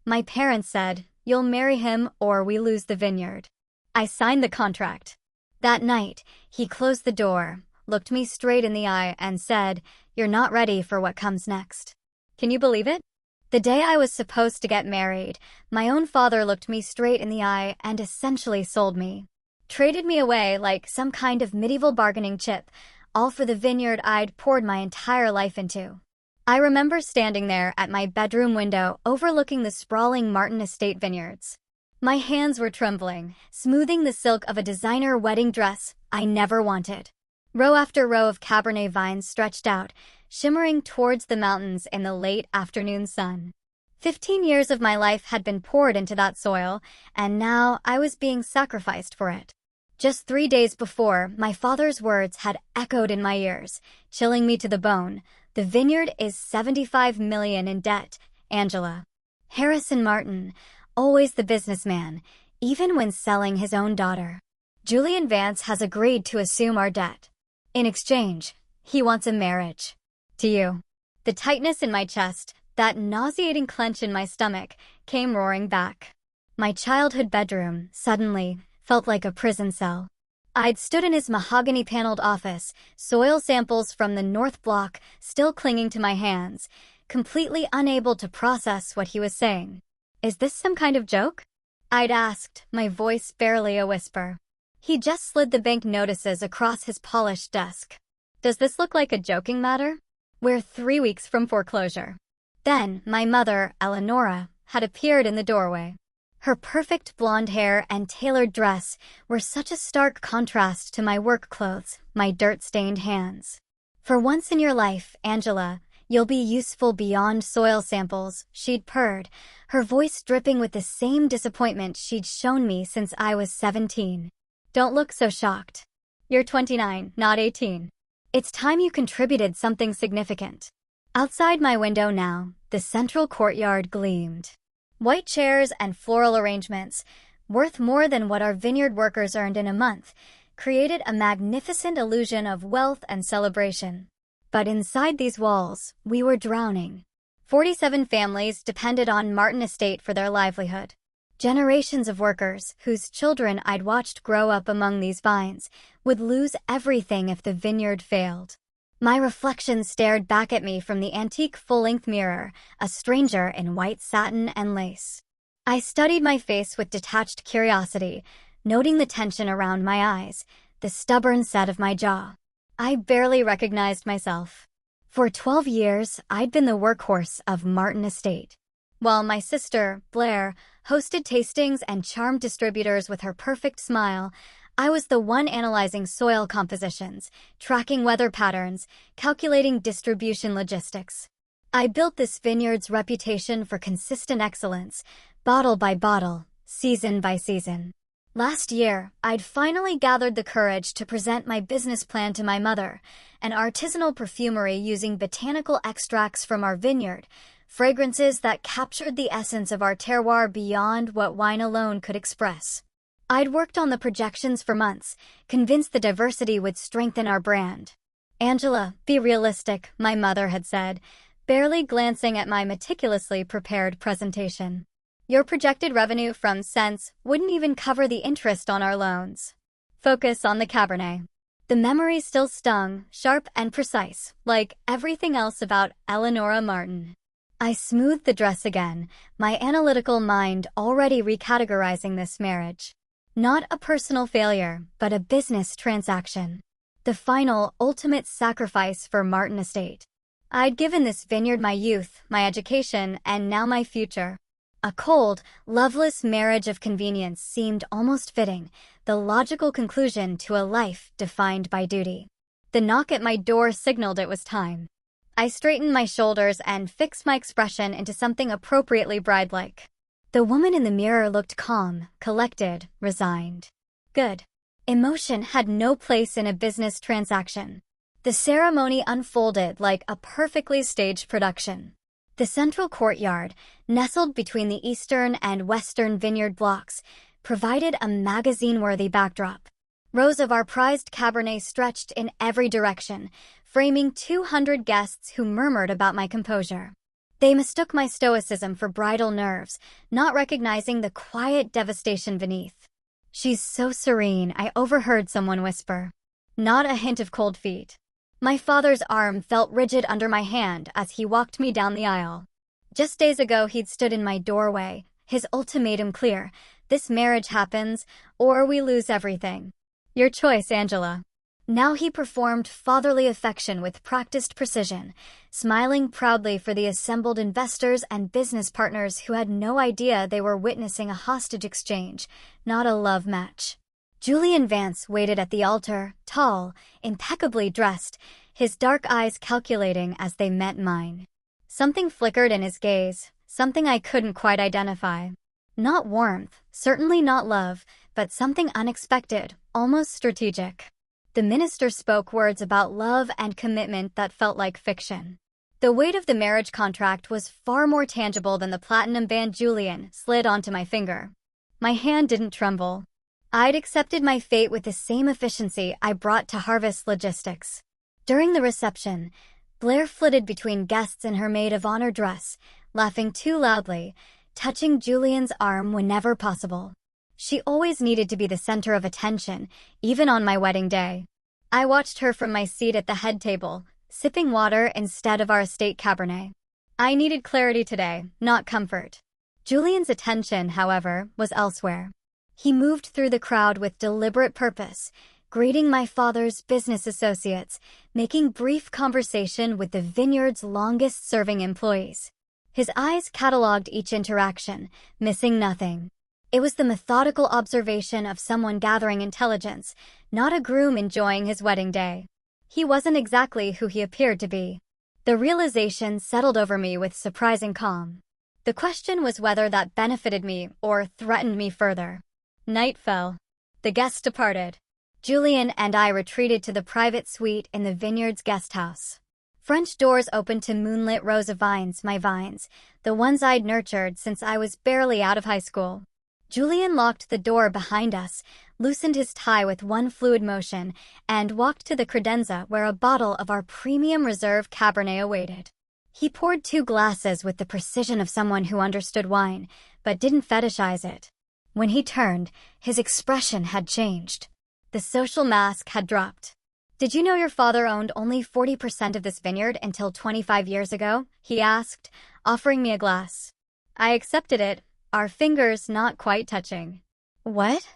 My parents said, "You'll marry him or we lose the vineyard." I signed the contract. That night, he closed the door, looked me straight in the eye, and said, "You're not ready for what comes next." Can you believe it? The day I was supposed to get married, my own father looked me straight in the eye and essentially sold me. Traded me away like some kind of medieval bargaining chip, all for the vineyard I'd poured my entire life into. I remember standing there at my bedroom window overlooking the sprawling Martin Estate vineyards. My hands were trembling, smoothing the silk of a designer wedding dress I never wanted. Row after row of Cabernet vines stretched out, shimmering towards the mountains in the late afternoon sun. 15 years of my life had been poured into that soil, and now I was being sacrificed for it. Just 3 days before, my father's words had echoed in my ears, chilling me to the bone. "The vineyard is $75 million in debt, Angela." Harrison Martin, always the businessman, even when selling his own daughter. Julian Vance has agreed to assume our debt. In exchange, he wants a marriage. To you. The tightness in my chest, that nauseating clench in my stomach, came roaring back. My childhood bedroom, suddenly, felt like a prison cell. I'd stood in his mahogany-paneled office, soil samples from the North Block still clinging to my hands, completely unable to process what he was saying. "Is this some kind of joke?" I'd asked, my voice barely a whisper. He just slid the bank notices across his polished desk. "Does this look like a joking matter? We're 3 weeks from foreclosure." Then, my mother, Eleonora, had appeared in the doorway. Her perfect blonde hair and tailored dress were such a stark contrast to my work clothes, my dirt-stained hands. "For once in your life, Angela, you'll be useful beyond soil samples," she'd purred, her voice dripping with the same disappointment she'd shown me since I was 17. "Don't look so shocked. You're 29, not 18. It's time you contributed something significant." Outside my window now, the central courtyard gleamed. White chairs and floral arrangements, worth more than what our vineyard workers earned in a month, created a magnificent illusion of wealth and celebration. But inside these walls, we were drowning. 47 families depended on Martin Estate for their livelihood. Generations of workers, whose children I'd watched grow up among these vines, would lose everything if the vineyard failed. My reflection stared back at me from the antique full-length mirror, a stranger in white satin and lace. I studied my face with detached curiosity, noting the tension around my eyes, the stubborn set of my jaw. I barely recognized myself. For 12 years, I'd been the workhorse of Martin Estate. While my sister, Blair, hosted tastings and charmed distributors with her perfect smile, I was the one analyzing soil compositions, tracking weather patterns, calculating distribution logistics. I built this vineyard's reputation for consistent excellence, bottle by bottle, season by season. Last year, I'd finally gathered the courage to present my business plan to my mother, an artisanal perfumery using botanical extracts from our vineyard, fragrances that captured the essence of our terroir beyond what wine alone could express. I'd worked on the projections for months, convinced the diversity would strengthen our brand. "Angela, be realistic," my mother had said, barely glancing at my meticulously prepared presentation. "Your projected revenue from scents wouldn't even cover the interest on our loans. Focus on the Cabernet." The memory still stung, sharp and precise, like everything else about Eleonora Martin. I smoothed the dress again, my analytical mind already recategorizing this marriage. Not a personal failure, but a business transaction. The final, ultimate sacrifice for Martin Estate. I'd given this vineyard my youth, my education, and now my future. A cold, loveless marriage of convenience seemed almost fitting, the logical conclusion to a life defined by duty. The knock at my door signaled it was time. I straightened my shoulders and fixed my expression into something appropriately bride-like. The woman in the mirror looked calm, collected, resigned. Good. Emotion had no place in a business transaction. The ceremony unfolded like a perfectly staged production. The central courtyard, nestled between the eastern and western vineyard blocks, provided a magazine-worthy backdrop. Rows of our prized Cabernet stretched in every direction, framing 200 guests who murmured about my composure. They mistook my stoicism for bridal nerves, not recognizing the quiet devastation beneath. "She's so serene," I overheard someone whisper. Not a hint of cold feet. My father's arm felt rigid under my hand as he walked me down the aisle. Just days ago he'd stood in my doorway, his ultimatum clear: this marriage happens, or we lose everything. Your choice, Angela. Now he performed fatherly affection with practiced precision, smiling proudly for the assembled investors and business partners who had no idea they were witnessing a hostage exchange, not a love match. Julian Vance waited at the altar, tall, impeccably dressed, his dark eyes calculating as they met mine. Something flickered in his gaze, something I couldn't quite identify. Not warmth, certainly not love, but something unexpected, almost strategic. The minister spoke words about love and commitment that felt like fiction. The weight of the marriage contract was far more tangible than the platinum band Julian slid onto my finger. My hand didn't tremble. I'd accepted my fate with the same efficiency I brought to harvest logistics. During the reception, Blair flitted between guests in her maid of honor dress, laughing too loudly, touching Julian's arm whenever possible. She always needed to be the center of attention, even on my wedding day. I watched her from my seat at the head table, sipping water instead of our estate Cabernet. I needed clarity today, not comfort. Julian's attention, however, was elsewhere. He moved through the crowd with deliberate purpose, greeting my father's business associates, making brief conversation with the Vineyard's longest-serving employees. His eyes cataloged each interaction, missing nothing. It was the methodical observation of someone gathering intelligence, not a groom enjoying his wedding day. He wasn't exactly who he appeared to be. The realization settled over me with surprising calm. The question was whether that benefited me or threatened me further. Night fell. The guests departed. Julian and I retreated to the private suite in the Vineyard's guest house. French doors opened to moonlit rows of vines, my vines, the ones I'd nurtured since I was barely out of high school. Julian locked the door behind us, loosened his tie with one fluid motion, and walked to the credenza where a bottle of our premium reserve Cabernet awaited. He poured 2 glasses with the precision of someone who understood wine, but didn't fetishize it. When he turned, his expression had changed. The social mask had dropped. "Did you know your father owned only 40% of this vineyard until 25 years ago?" he asked, offering me a glass. I accepted it, our fingers not quite touching. "What?"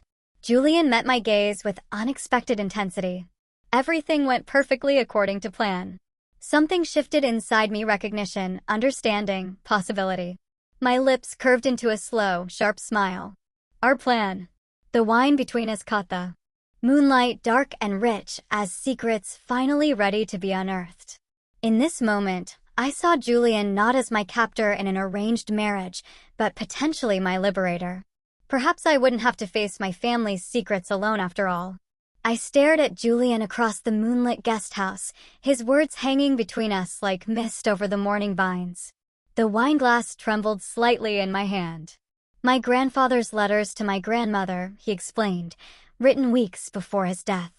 Julian met my gaze with unexpected intensity. Everything went perfectly according to plan. Something shifted inside me: recognition, understanding, possibility. My lips curved into a slow, sharp smile. Our plan. The wine between us caught the moonlight, dark and rich as secrets finally ready to be unearthed. In this moment, I saw Julian not as my captor in an arranged marriage, but potentially my liberator. Perhaps I wouldn't have to face my family's secrets alone after all. I stared at Julian across the moonlit guest house, his words hanging between us like mist over the morning vines. The wineglass trembled slightly in my hand. "My grandfather's letters to my grandmother," he explained, written weeks before his death.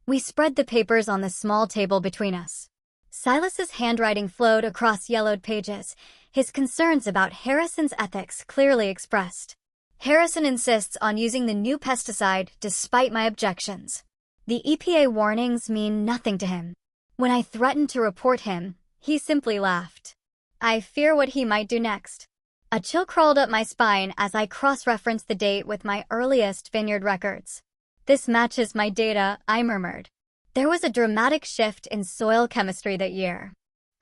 We spread the papers on the small table between us. Silas's handwriting flowed across yellowed pages, his concerns about Harrison's ethics clearly expressed. "Harrison insists on using the new pesticide despite my objections. The EPA warnings mean nothing to him. When I threatened to report him, he simply laughed. I fear what he might do next." A chill crawled up my spine as I cross-referenced the date with my earliest Vineyard records. "This matches my data," I murmured. There was a dramatic shift in soil chemistry that year.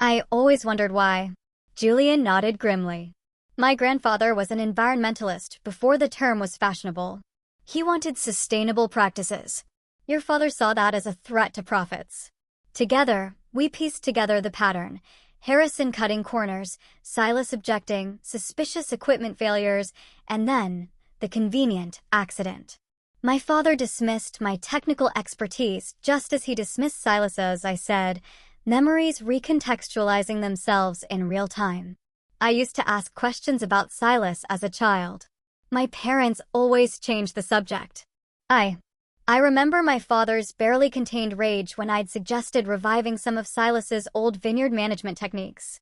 I always wondered why. Julian nodded grimly. "My grandfather was an environmentalist before the term was fashionable. He wanted sustainable practices. Your father saw that as a threat to profits." Together, we pieced together the pattern. Harrison cutting corners, Silas objecting, suspicious equipment failures, and then the convenient accident. My father dismissed my technical expertise just as he dismissed Silas's, I said, memories recontextualizing themselves in real time. I used to ask questions about Silas as a child. My parents always changed the subject. I remember my father's barely contained rage when I'd suggested reviving some of Silas's old vineyard management techniques.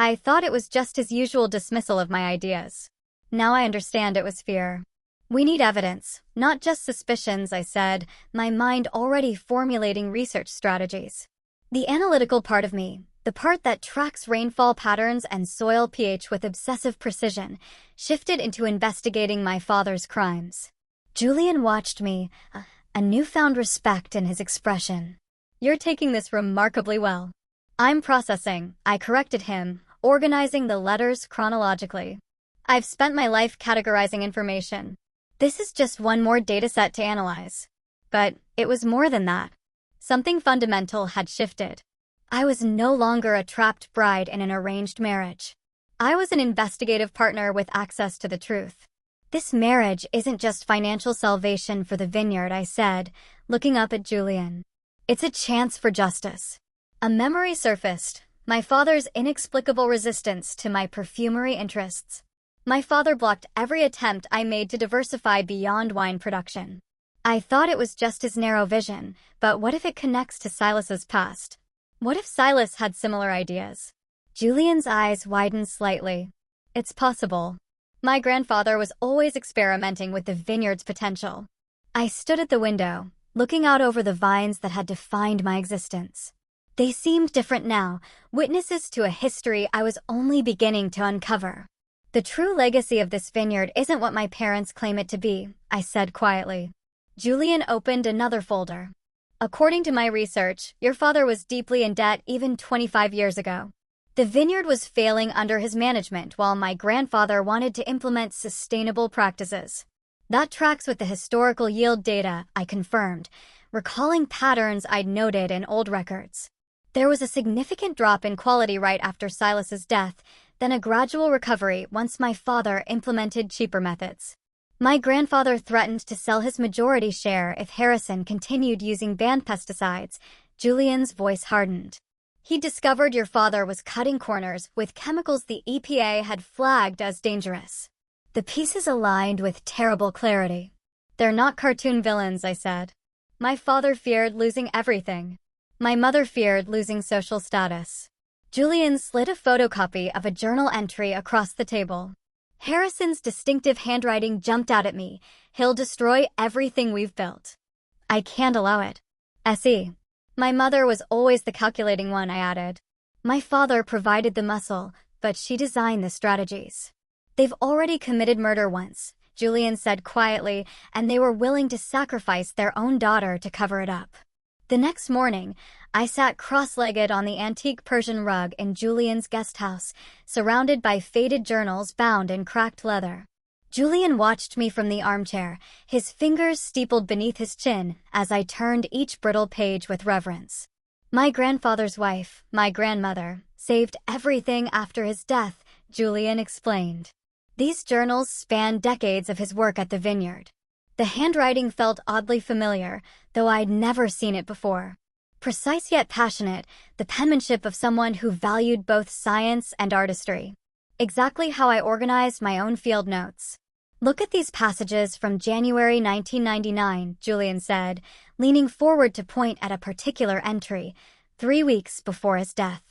I thought it was just his usual dismissal of my ideas. Now I understand it was fear. We need evidence, not just suspicions, I said, my mind already formulating research strategies. The analytical part of me, the part that tracks rainfall patterns and soil pH with obsessive precision, shifted into investigating my father's crimes. Julian watched me, a newfound respect in his expression. You're taking this remarkably well. I'm processing, I corrected him, organizing the letters chronologically. I've spent my life categorizing information. This is just one more dataset to analyze. But it was more than that. Something fundamental had shifted. I was no longer a trapped bride in an arranged marriage. I was an investigative partner with access to the truth. This marriage isn't just financial salvation for the vineyard, I said, looking up at Julian. It's a chance for justice. A memory surfaced, my father's inexplicable resistance to my perfumery interests. My father blocked every attempt I made to diversify beyond wine production. I thought it was just his narrow vision, but what if it connects to Silas's past? What if Silas had similar ideas? Julian's eyes widened slightly. It's possible. My grandfather was always experimenting with the vineyard's potential. I stood at the window, looking out over the vines that had defined my existence. They seemed different now, witnesses to a history I was only beginning to uncover. The true legacy of this vineyard isn't what my parents claim it to be, I said quietly. Julian opened another folder. According to my research, your father was deeply in debt even 25 years ago. The vineyard was failing under his management while my grandfather wanted to implement sustainable practices. That tracks with the historical yield data, I confirmed, recalling patterns I'd noted in old records. There was a significant drop in quality right after Silas's death, then a gradual recovery once my father implemented cheaper methods. My grandfather threatened to sell his majority share if Harrison continued using banned pesticides. Julian's voice hardened. He discovered your father was cutting corners with chemicals the EPA had flagged as dangerous. The pieces aligned with terrible clarity. They're not cartoon villains, I said. My father feared losing everything. My mother feared losing social status. Julian slid a photocopy of a journal entry across the table. Harrison's distinctive handwriting jumped out at me. He'll destroy everything we've built. I can't allow it. S.E. My mother was always the calculating one, I added. My father provided the muscle, but she designed the strategies. They've already committed murder once, Julian said quietly, and they were willing to sacrifice their own daughter to cover it up. The next morning, I sat cross-legged on the antique Persian rug in Julian's guest house, surrounded by faded journals bound in cracked leather. Julian watched me from the armchair, his fingers steepled beneath his chin as I turned each brittle page with reverence. My grandfather's wife, my grandmother, saved everything after his death, Julian explained. These journals span decades of his work at the vineyard. The handwriting felt oddly familiar, though I'd never seen it before. Precise yet passionate, the penmanship of someone who valued both science and artistry. Exactly how I organized my own field notes. Look at these passages from January 1999, Julian said, leaning forward to point at a particular entry, 3 weeks before his death.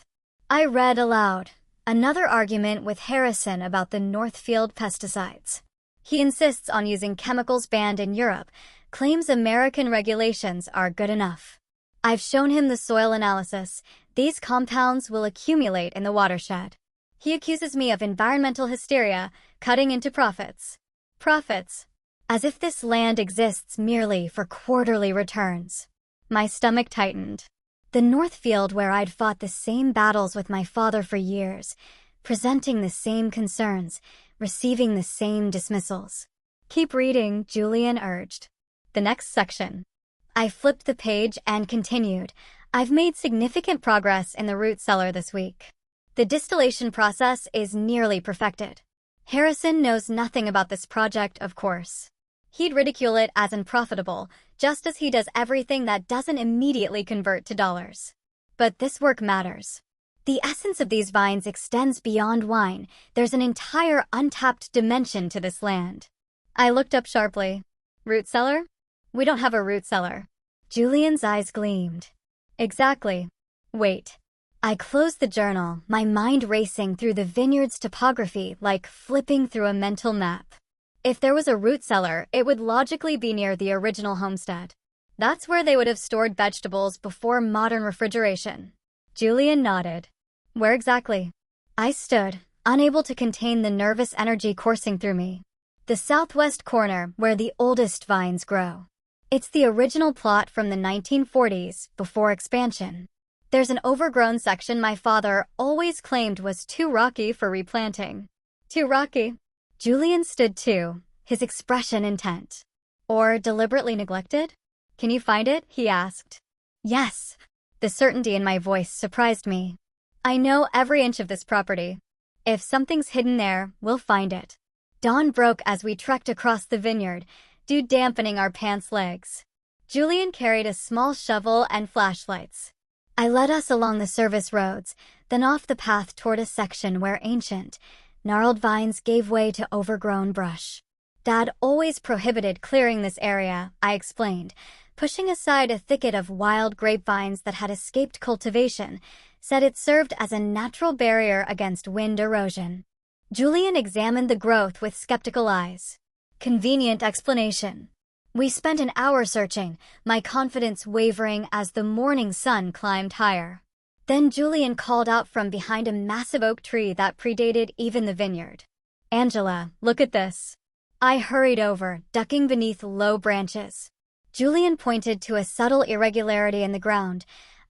I read aloud. Another argument with Harrison about the Northfield pesticides. He insists on using chemicals banned in Europe, claims American regulations are good enough. I've shown him the soil analysis. These compounds will accumulate in the watershed. He accuses me of environmental hysteria, cutting into profits. Profits. As if this land exists merely for quarterly returns. My stomach tightened. The Northfield where I'd fought the same battles with my father for years, presenting the same concerns, receiving the same dismissals. Keep reading, Julian urged. The next section. I flipped the page and continued. I've made significant progress in the root cellar this week. The distillation process is nearly perfected. Harrison knows nothing about this project, of course. He'd ridicule it as unprofitable, just as he does everything that doesn't immediately convert to dollars. But this work matters. The essence of these vines extends beyond wine. There's an entire untapped dimension to this land. I looked up sharply. Root cellar? We don't have a root cellar. Julian's eyes gleamed. Exactly. Wait. I closed the journal, my mind racing through the vineyard's topography like flipping through a mental map. If there was a root cellar, it would logically be near the original homestead. That's where they would have stored vegetables before modern refrigeration. Julian nodded. Where exactly? I stood, unable to contain the nervous energy coursing through me. The southwest corner, where the oldest vines grow. It's the original plot from the 1940s, before expansion. There's an overgrown section my father always claimed was too rocky for replanting. Too rocky? Julian stood too, his expression intent. Or deliberately neglected? Can you find it? He asked. Yes. The certainty in my voice surprised me. I know every inch of this property. If something's hidden there, we'll find it. Dawn broke as we trekked across the vineyard, dew dampening our pants' legs. Julian carried a small shovel and flashlights. I led us along the service roads, then off the path toward a section where ancient, gnarled vines gave way to overgrown brush. Dad always prohibited clearing this area, I explained, pushing aside a thicket of wild grapevines that had escaped cultivation, said it served as a natural barrier against wind erosion. Julian examined the growth with skeptical eyes. Convenient explanation. We spent an hour searching, my confidence wavering as the morning sun climbed higher. Then Julian called out from behind a massive oak tree that predated even the vineyard. Angela, look at this. I hurried over, ducking beneath low branches. Julian pointed to a subtle irregularity in the ground,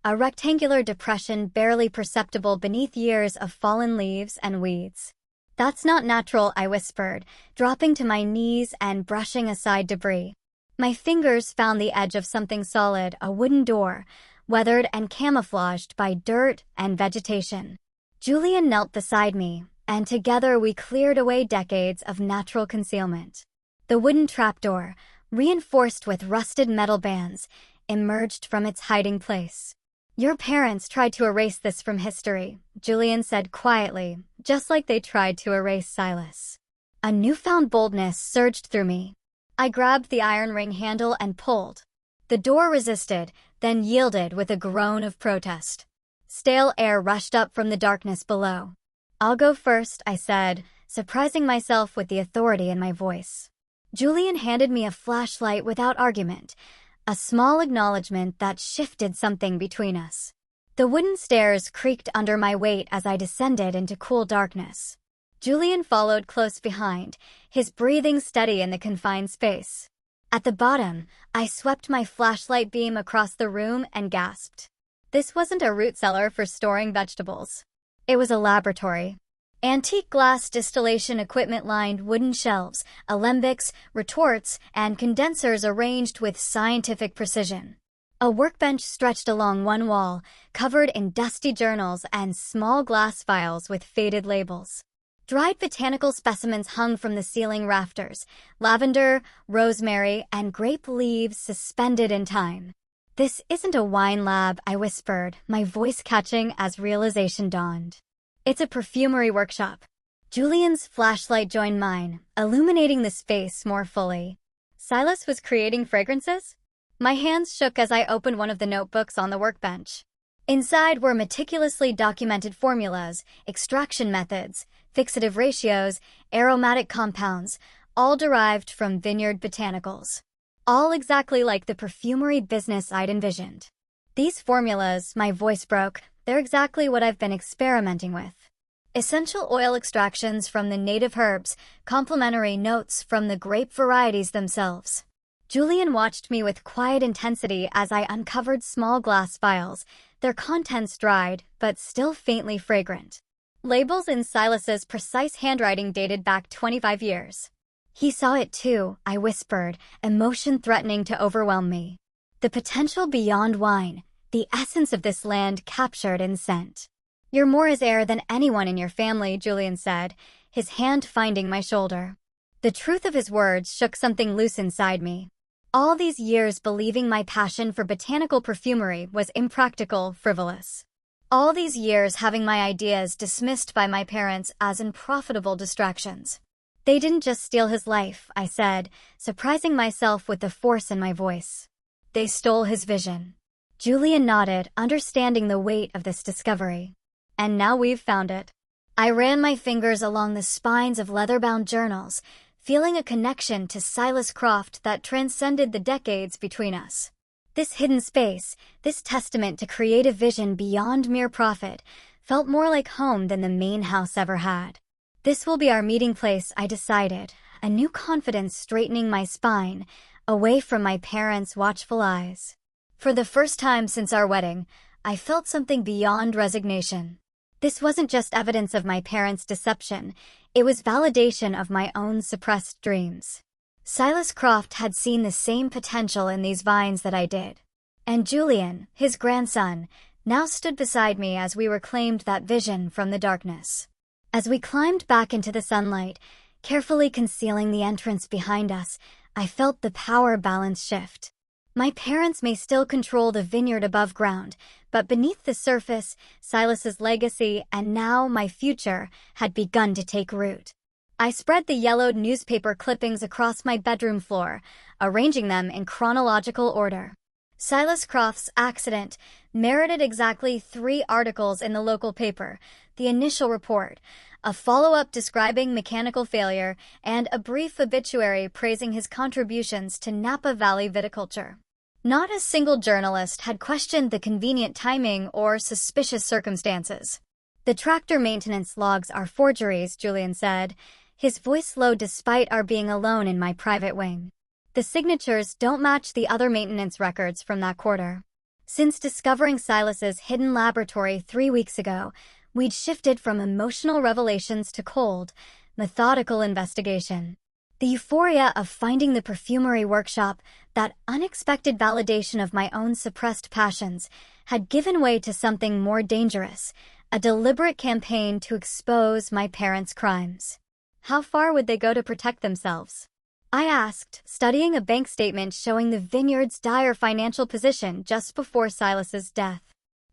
a rectangular depression barely perceptible beneath years of fallen leaves and weeds. That's not natural, I whispered, dropping to my knees and brushing aside debris. My fingers found the edge of something solid, a wooden door, weathered and camouflaged by dirt and vegetation. Julian knelt beside me, and together we cleared away decades of natural concealment. The wooden trapdoor, reinforced with rusted metal bands, emerged from its hiding place. Your parents tried to erase this from history, Julian said quietly, just like they tried to erase Silas. A newfound boldness surged through me. I grabbed the iron ring handle and pulled. The door resisted, then yielded with a groan of protest. Stale air rushed up from the darkness below. I'll go first, I said, surprising myself with the authority in my voice. Julian handed me a flashlight without argument, a small acknowledgement that shifted something between us. The wooden stairs creaked under my weight as I descended into cool darkness. Julian followed close behind, his breathing steady in the confined space. At the bottom, I swept my flashlight beam across the room and gasped. This wasn't a root cellar for storing vegetables. It was a laboratory. Antique glass distillation equipment lined wooden shelves, alembics, retorts, and condensers arranged with scientific precision. A workbench stretched along one wall, covered in dusty journals and small glass vials with faded labels. Dried botanical specimens hung from the ceiling rafters, lavender, rosemary, and grape leaves suspended in time. This isn't a wine lab, I whispered, my voice catching as realization dawned. It's a perfumery workshop. Julian's flashlight joined mine, illuminating the space more fully. Silas was creating fragrances? My hands shook as I opened one of the notebooks on the workbench. Inside were meticulously documented formulas, extraction methods, fixative ratios, aromatic compounds, all derived from Vineyard botanicals. All exactly like the perfumery business I'd envisioned. These formulas, my voice broke, they're exactly what I've been experimenting with. Essential oil extractions from the native herbs, complementary notes from the grape varieties themselves. Julian watched me with quiet intensity as I uncovered small glass vials, their contents dried, but still faintly fragrant. Labels in Silas's precise handwriting dated back 25 years. He saw it too, I whispered, emotion threatening to overwhelm me. The potential beyond wine, the essence of this land captured in scent. You're more his heir than anyone in your family, Julian said, his hand finding my shoulder. The truth of his words shook something loose inside me. All these years believing my passion for botanical perfumery was impractical, frivolous. All these years having my ideas dismissed by my parents as unprofitable distractions. They didn't just steal his life, I said, surprising myself with the force in my voice. They stole his vision. Julian nodded, understanding the weight of this discovery. And now we've found it. I ran my fingers along the spines of leather-bound journals, feeling a connection to Silas Croft that transcended the decades between us. This hidden space, this testament to creative vision beyond mere profit, felt more like home than the main house ever had. This will be our meeting place, I decided, a new confidence straightening my spine, away from my parents' watchful eyes. For the first time since our wedding, I felt something beyond resignation. This wasn't just evidence of my parents' deception, it was validation of my own suppressed dreams. Silas Croft had seen the same potential in these vines that I did. And Julian, his grandson, now stood beside me as we reclaimed that vision from the darkness. As we climbed back into the sunlight, carefully concealing the entrance behind us, I felt the power balance shift. My parents may still control the vineyard above ground, but beneath the surface, Silas's legacy and now my future had begun to take root. I spread the yellowed newspaper clippings across my bedroom floor, arranging them in chronological order. Silas Croft's accident merited exactly 3 articles in the local paper: the initial report, a follow-up describing mechanical failure, and a brief obituary praising his contributions to Napa Valley viticulture. Not a single journalist had questioned the convenient timing or suspicious circumstances. The tractor maintenance logs are forgeries, Julian said, his voice low despite our being alone in my private wing. The signatures don't match the other maintenance records from that quarter. Since discovering Silas's hidden laboratory 3 weeks ago, we'd shifted from emotional revelations to cold, methodical investigation. The euphoria of finding the perfumery workshop, that unexpected validation of my own suppressed passions, had given way to something more dangerous, a deliberate campaign to expose my parents' crimes. How far would they go to protect themselves? I asked, studying a bank statement showing the vineyard's dire financial position just before Silas's death.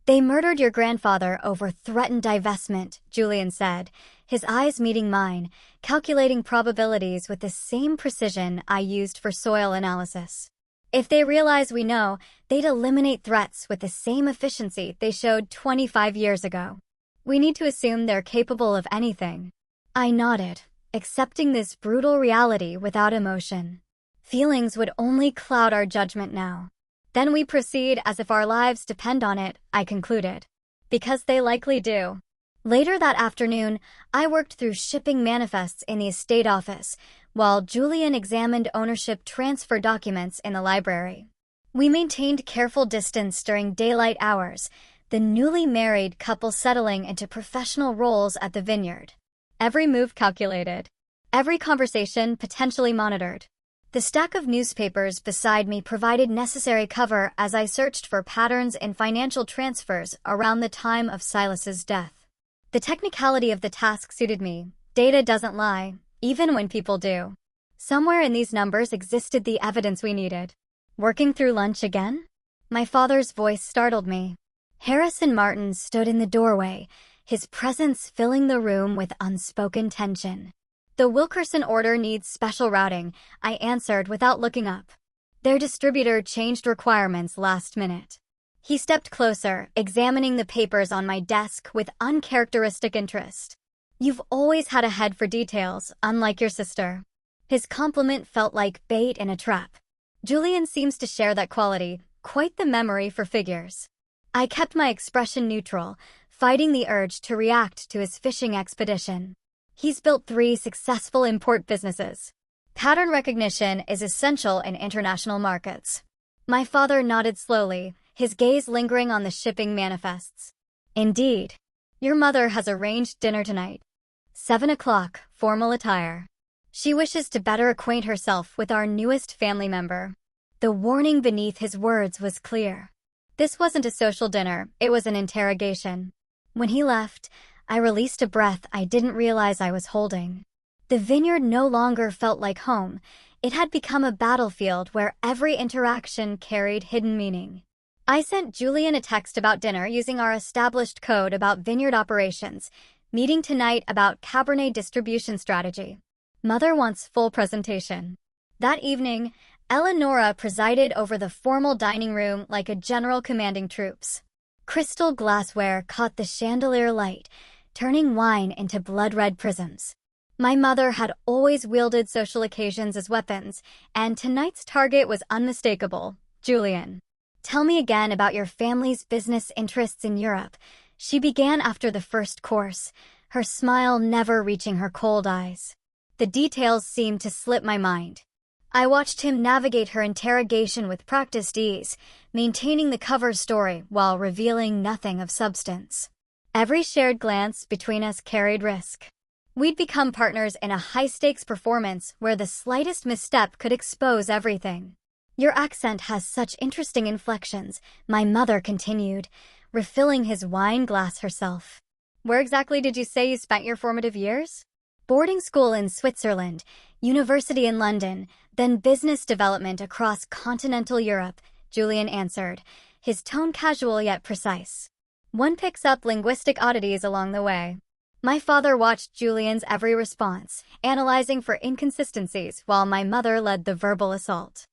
They murdered your grandfather over threatened divestment, Julian said, his eyes meeting mine, calculating probabilities with the same precision I used for soil analysis. If they realize we know, they'd eliminate threats with the same efficiency they showed 25 years ago. We need to assume they're capable of anything. I nodded, accepting this brutal reality without emotion. Feelings would only cloud our judgment now. Then we proceed as if our lives depend on it, I concluded. Because they likely do. Later that afternoon, I worked through shipping manifests in the estate office, while Julian examined ownership transfer documents in the library. We maintained careful distance during daylight hours, the newly married couple settling into professional roles at the vineyard. Every move calculated. Every conversation potentially monitored. The stack of newspapers beside me provided necessary cover as I searched for patterns in financial transfers around the time of Silas's death. The technicality of the task suited me. Data doesn't lie, even when people do. Somewhere in these numbers existed the evidence we needed. Working through lunch again? My father's voice startled me. Harrison Martin stood in the doorway, his presence filling the room with unspoken tension. The Wilkerson order needs special routing, I answered without looking up. Their distributor changed requirements last minute. He stepped closer, examining the papers on my desk with uncharacteristic interest. You've always had a head for details, unlike your sister. His compliment felt like bait in a trap. Julian seems to share that quality, quite the memory for figures. I kept my expression neutral, fighting the urge to react to his fishing expedition. He's built 3 successful import businesses. Pattern recognition is essential in international markets. My father nodded slowly, his gaze lingering on the shipping manifests. Indeed. Your mother has arranged dinner tonight. 7 o'clock, formal attire. She wishes to better acquaint herself with our newest family member. The warning beneath his words was clear. This wasn't a social dinner, it was an interrogation. When he left, I released a breath I didn't realize I was holding. The vineyard no longer felt like home. It had become a battlefield where every interaction carried hidden meaning. I sent Julian a text about dinner using our established code about vineyard operations, meeting tonight about Cabernet distribution strategy. Mother wants full presentation. That evening, Eleonora presided over the formal dining room like a general commanding troops. Crystal glassware caught the chandelier light, turning wine into blood-red prisms. My mother had always wielded social occasions as weapons, and tonight's target was unmistakable: Julian. "Tell me again about your family's business interests in Europe," she began after the first course, her smile never reaching her cold eyes. The details seemed to slip my mind. I watched him navigate her interrogation with practiced ease, maintaining the cover story while revealing nothing of substance. Every shared glance between us carried risk. We'd become partners in a high-stakes performance where the slightest misstep could expose everything. "Your accent has such interesting inflections," my mother continued, refilling his wine glass herself. "Where exactly did you say you spent your formative years?" "Boarding school in Switzerland, university in London, then business development across continental Europe," Julian answered, his tone casual yet precise. "One picks up linguistic oddities along the way." My father watched Julian's every response, analyzing for inconsistencies while my mother led the verbal assault.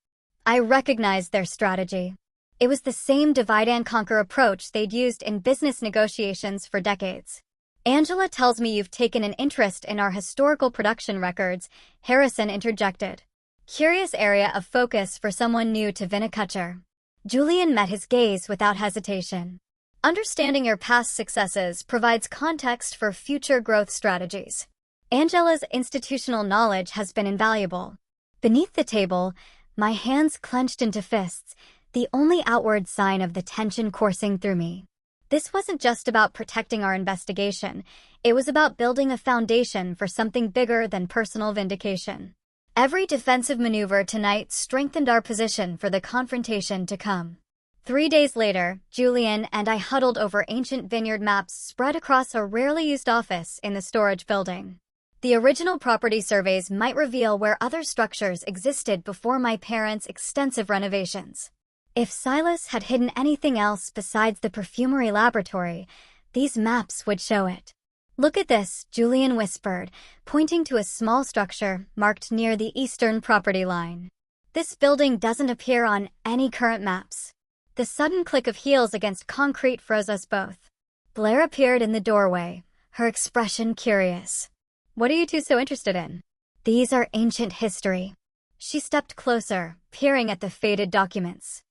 I recognized their strategy. It was the same divide-and-conquer approach they'd used in business negotiations for decades. "Angela tells me you've taken an interest in our historical production records," Harrison interjected. Curious area of focus for someone new to viniculture. Julian met his gaze without hesitation. "Understanding your past successes provides context for future growth strategies. Angela's institutional knowledge has been invaluable." Beneath the table, my hands clenched into fists, the only outward sign of the tension coursing through me. This wasn't just about protecting our investigation, it was about building a foundation for something bigger than personal vindication. Every defensive maneuver tonight strengthened our position for the confrontation to come. 3 days later, Julian and I huddled over ancient vineyard maps spread across a rarely used office in the storage building. The original property surveys might reveal where other structures existed before my parents' extensive renovations. If Silas had hidden anything else besides the perfumery laboratory, these maps would show it. "Look at this," Julian whispered, pointing to a small structure marked near the eastern property line. "This building doesn't appear on any current maps." The sudden click of heels against concrete froze us both. Blair appeared in the doorway, her expression curious. "What are you two so interested in?" "These are ancient history." She stepped closer, peering at the faded documents.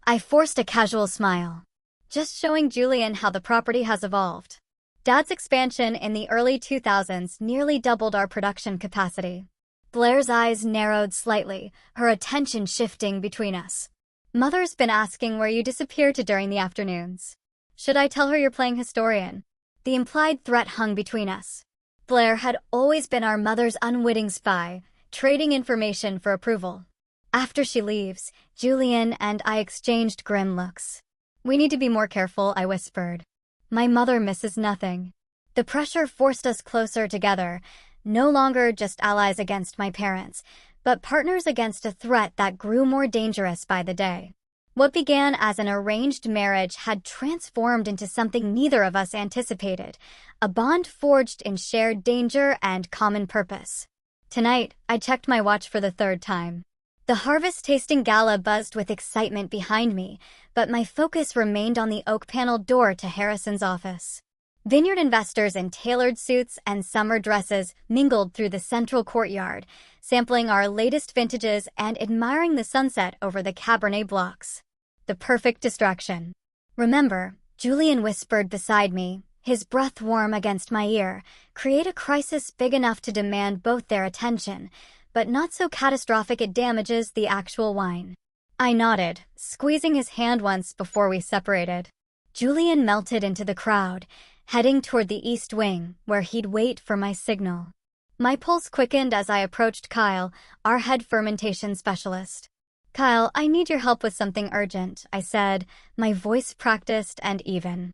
I forced a casual smile. "Just showing Julian how the property has evolved. Dad's expansion in the early 2000s nearly doubled our production capacity." Blair's eyes narrowed slightly, her attention shifting between us. "Mother's been asking where you disappeared to during the afternoons. Should I tell her you're playing historian?" The implied threat hung between us. Blair had always been our mother's unwitting spy, trading information for approval. After she leaves, Julian and I exchanged grim looks. "We need to be more careful," I whispered. "My mother misses nothing." The pressure forced us closer together, no longer just allies against my parents, but partners against a threat that grew more dangerous by the day. What began as an arranged marriage had transformed into something neither of us anticipated, a bond forged in shared danger and common purpose. Tonight, I checked my watch for the 3rd time. The harvest tasting gala buzzed with excitement behind me, but my focus remained on the oak-paneled door to Harrison's office. Vineyard investors in tailored suits and summer dresses mingled through the central courtyard, sampling our latest vintages and admiring the sunset over the Cabernet blocks. The perfect distraction. "Remember," Julian whispered beside me, his breath warm against my ear, "create a crisis big enough to demand both their attention, but not so catastrophic it damages the actual wine." I nodded, squeezing his hand once before we separated. Julian melted into the crowd, heading toward the east wing, where he'd wait for my signal. My pulse quickened as I approached Kyle, our head fermentation specialist. "Kyle, I need your help with something urgent," I said, my voice practiced and even.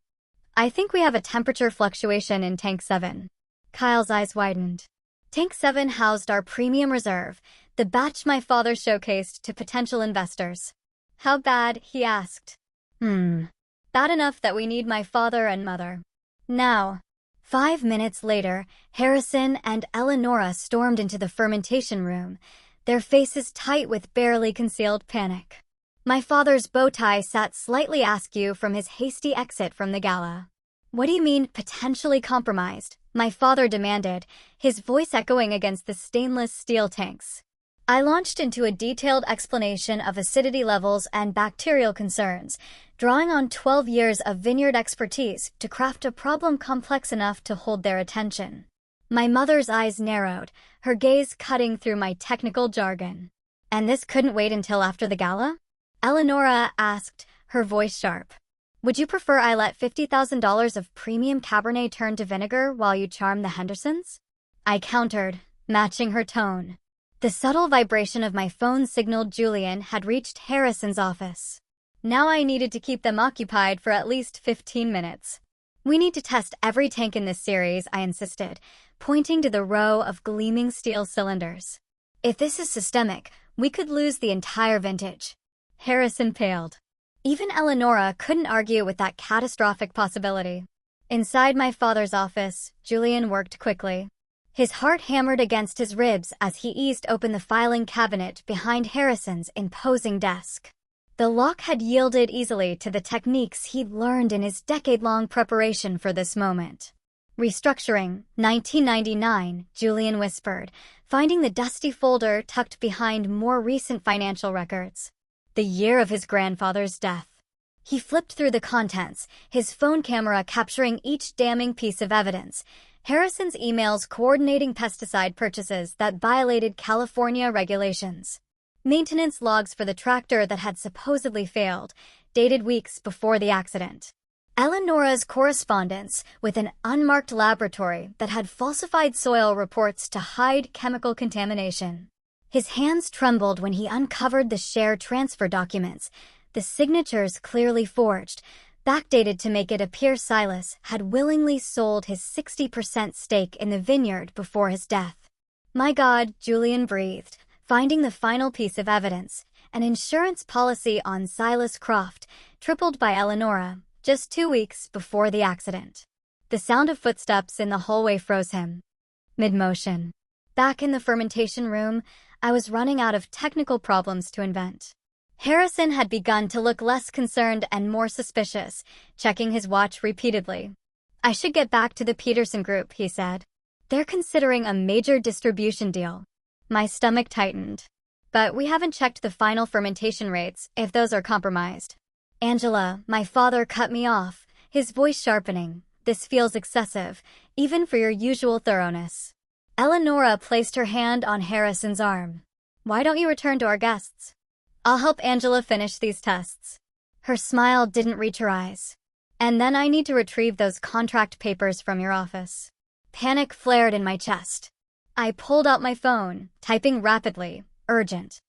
"I think we have a temperature fluctuation in Tank 7. Kyle's eyes widened. Tank 7 housed our premium reserve, the batch my father showcased to potential investors. "How bad?" he asked. Bad enough that we need my father and mother." Now. 5 minutes later, Harrison and Eleonora stormed into the fermentation room, their faces tight with barely concealed panic. My father's bow tie sat slightly askew from his hasty exit from the gala. "What do you mean, potentially compromised?" my father demanded, his voice echoing against the stainless steel tanks. I launched into a detailed explanation of acidity levels and bacterial concerns, drawing on 12 years of Vineyard expertise to craft a problem complex enough to hold their attention. My mother's eyes narrowed, her gaze cutting through my technical jargon. "And this couldn't wait until after the gala?" Eleonora asked, her voice sharp. "Would you prefer I let $50,000 of premium Cabernet turn to vinegar while you charm the Hendersons?" I countered, matching her tone. The subtle vibration of my phone signaled Julian had reached Harrison's office. Now I needed to keep them occupied for at least 15 minutes. "We need to test every tank in this series," I insisted, pointing to the row of gleaming steel cylinders. "If this is systemic, we could lose the entire vintage." Harrison paled. Even Eleonora couldn't argue with that catastrophic possibility. Inside my father's office, Julian worked quickly. His heart hammered against his ribs as he eased open the filing cabinet behind Harrison's imposing desk. The lock had yielded easily to the techniques he'd learned in his decade-long preparation for this moment. "Restructuring, 1999, Julian whispered, finding the dusty folder tucked behind more recent financial records. The year of his grandfather's death. He flipped through the contents, his phone camera capturing each damning piece of evidence. Harrison's emails coordinating pesticide purchases that violated California regulations. Maintenance logs for the tractor that had supposedly failed, dated weeks before the accident. Eleonora's correspondence with an unmarked laboratory that had falsified soil reports to hide chemical contamination. His hands trembled when he uncovered the share transfer documents, the signatures clearly forged, backdated to make it appear Silas had willingly sold his 60% stake in the vineyard before his death. "My God," Julian breathed, finding the final piece of evidence, an insurance policy on Silas Croft, tripled by Eleonora, just 2 weeks before the accident. The sound of footsteps in the hallway froze him. Mid-motion. Back in the fermentation room, I was running out of technical problems to invent. Harrison had begun to look less concerned and more suspicious, checking his watch repeatedly. "I should get back to the Peterson Group," he said. "They're considering a major distribution deal." My stomach tightened. "But we haven't checked the final fermentation rates, if those are compromised." "Angela," my father cut me off, his voice sharpening. "This feels excessive, even for your usual thoroughness." Eleonora placed her hand on Harrison's arm. "Why don't you return to our guests? I'll help Angela finish these tests." Her smile didn't reach her eyes. "And then I need to retrieve those contract papers from your office." Panic flared in my chest. I pulled out my phone, typing rapidly, "Urgent.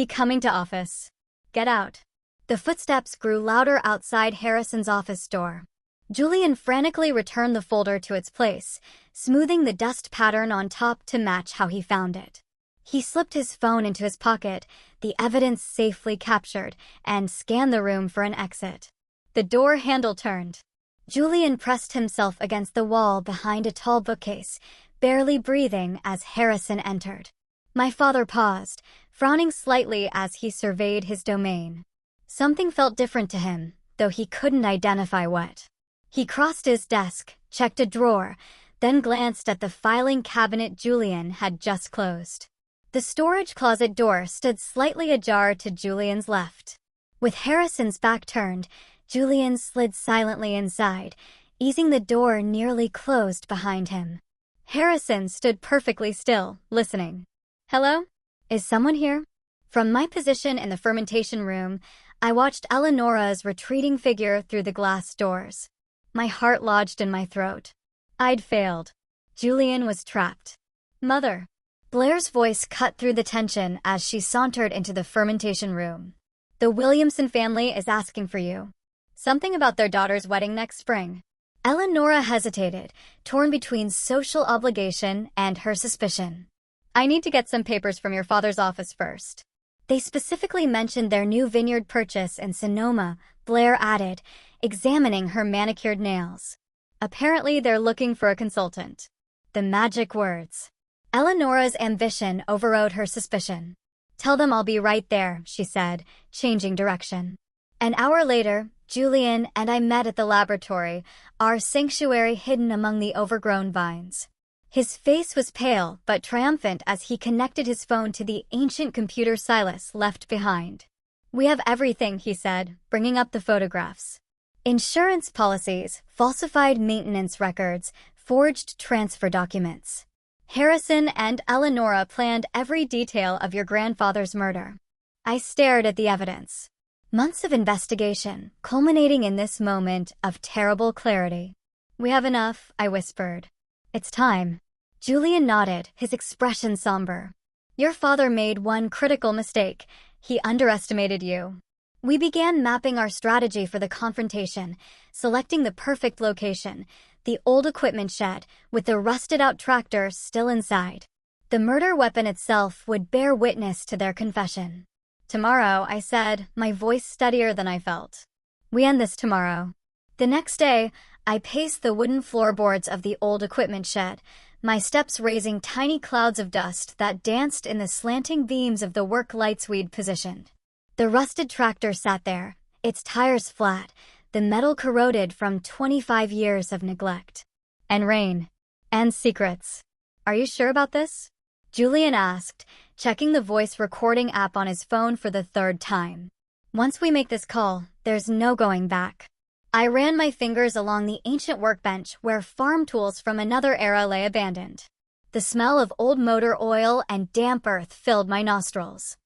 Coming to office. Get out." The footsteps grew louder outside Harrison's office door. Julian frantically returned the folder to its place, smoothing the dust pattern on top to match how he found it. He slipped his phone into his pocket, the evidence safely captured, and scanned the room for an exit. The door handle turned. Julian pressed himself against the wall behind a tall bookcase, barely breathing as Harrison entered. My father paused, frowning slightly as he surveyed his domain. Something felt different to him, though he couldn't identify what. He crossed his desk, checked a drawer, then glanced at the filing cabinet Julian had just closed. The storage closet door stood slightly ajar to Julian's left. With Harrison's back turned, Julian slid silently inside, easing the door nearly closed behind him. Harrison stood perfectly still, listening. "Hello? Is someone here?" From my position in the fermentation room, I watched Eleonora's retreating figure through the glass doors. My heart lodged in my throat. I'd failed. Julian was trapped. "Mother." Blair's voice cut through the tension as she sauntered into the fermentation room. "The Williamson family is asking for you. Something about their daughter's wedding next spring." Eleonora hesitated, torn between social obligation and her suspicion. "I need to get some papers from your father's office first." They specifically mentioned their new vineyard purchase in Sonoma, Blair added, examining her manicured nails. "Apparently they're looking for a consultant." The magic words. Eleonora's ambition overrode her suspicion. Tell them I'll be right there, she said, changing direction. An hour later, Julian and I met at the laboratory, our sanctuary hidden among the overgrown vines. His face was pale but triumphant as he connected his phone to the ancient computer Silas left behind. We have everything, he said, bringing up the photographs. Insurance policies, falsified maintenance records, forged transfer documents. Harrison and Eleonora planned every detail of your grandfather's murder. I stared at the evidence. Months of investigation, culminating in this moment of terrible clarity. We have enough, I whispered. It's time. Julian nodded, his expression somber. Your father made one critical mistake. He underestimated you. We began mapping our strategy for the confrontation, selecting the perfect location, the old equipment shed, with the rusted-out tractor still inside. The murder weapon itself would bear witness to their confession. Tomorrow, I said, my voice steadier than I felt. We end this tomorrow. The next day, I paced the wooden floorboards of the old equipment shed, my steps raising tiny clouds of dust that danced in the slanting beams of the work lights we'd positioned. The rusted tractor sat there, its tires flat, the metal corroded from 25 years of neglect. And rain. And secrets. Are you sure about this? Julian asked, checking the voice recording app on his phone for the third time. Once we make this call, there's no going back. I ran my fingers along the ancient workbench where farm tools from another era lay abandoned. The smell of old motor oil and damp earth filled my nostrils.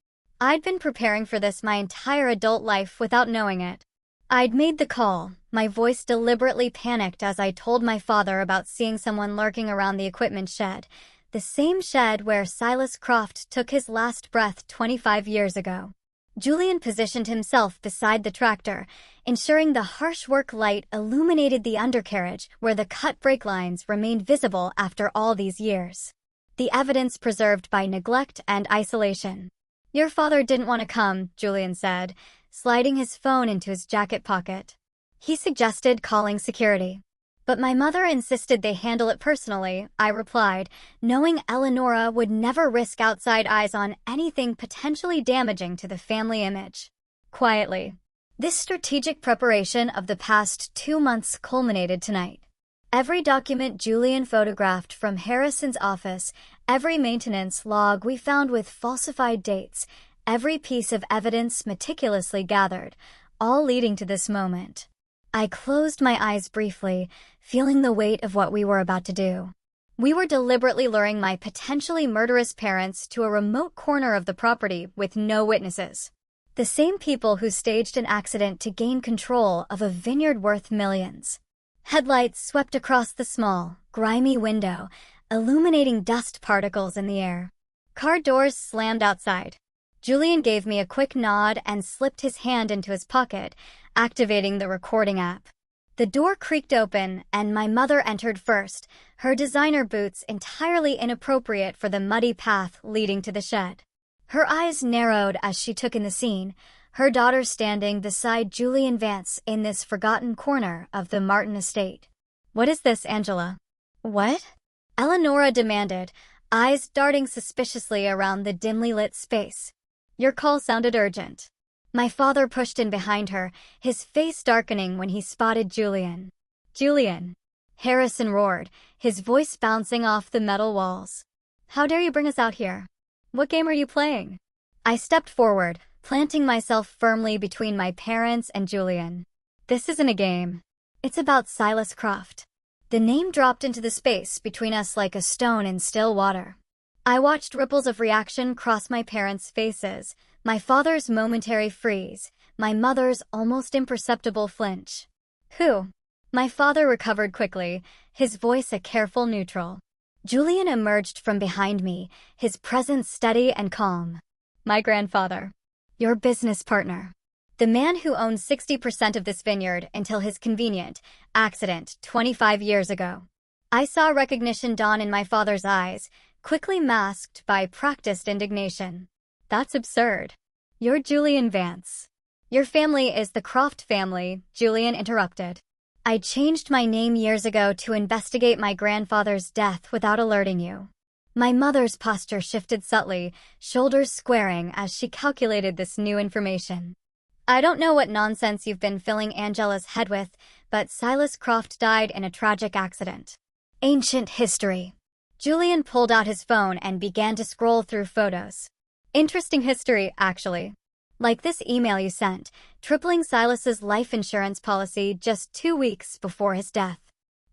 I'd been preparing for this my entire adult life without knowing it. I'd made the call, my voice deliberately panicked as I told my father about seeing someone lurking around the equipment shed, the same shed where Silas Croft took his last breath 25 years ago. Julian positioned himself beside the tractor, ensuring the harsh work light illuminated the undercarriage where the cut brake lines remained visible after all these years. The evidence preserved by neglect and isolation. Your father didn't want to come, Julian said, sliding his phone into his jacket pocket. He suggested calling security. But my mother insisted they handle it personally, I replied, knowing Eleonora would never risk outside eyes on anything potentially damaging to the family image. Quietly. This strategic preparation of the past 2 months culminated tonight. Every document Julian photographed from Harrison's office, every maintenance log we found with falsified dates, every piece of evidence meticulously gathered, all leading to this moment. I closed my eyes briefly, feeling the weight of what we were about to do. We were deliberately luring my potentially murderous parents to a remote corner of the property with no witnesses. The same people who staged an accident to gain control of a vineyard worth millions. Headlights swept across the small, grimy window, illuminating dust particles in the air. Car doors slammed outside. Julian gave me a quick nod and slipped his hand into his pocket, activating the recording app. The door creaked open, and my mother entered first, her designer boots entirely inappropriate for the muddy path leading to the shed. Her eyes narrowed as she took in the scene, her daughter standing beside Julian Vance in this forgotten corner of the Martin estate. What is this, Angela? What? Eleonora demanded, eyes darting suspiciously around the dimly lit space. Your call sounded urgent. My father pushed in behind her, his face darkening when he spotted Julian. Julian! Harrison roared, his voice bouncing off the metal walls. How dare you bring us out here? What game are you playing? I stepped forward, planting myself firmly between my parents and Julian. This isn't a game. It's about Silas Croft. The name dropped into the space between us like a stone in still water. I watched ripples of reaction cross my parents' faces, my father's momentary freeze, my mother's almost imperceptible flinch. Who? My father recovered quickly, his voice a careful neutral. Julian emerged from behind me, his presence steady and calm. My grandfather. Your business partner. The man who owned 60% of this vineyard until his convenient accident 25 years ago. I saw recognition dawn in my father's eyes, quickly masked by practiced indignation. That's absurd. You're Julian Vance. Your family is the Croft family, Julian interrupted. I changed my name years ago to investigate my grandfather's death without alerting you. My mother's posture shifted subtly, shoulders squaring as she calculated this new information. I don't know what nonsense you've been filling Angela's head with, but Silas Croft died in a tragic accident. Ancient history. Julian pulled out his phone and began to scroll through photos. Interesting history, actually. Like this email you sent, tripling Silas's life insurance policy just 2 weeks before his death.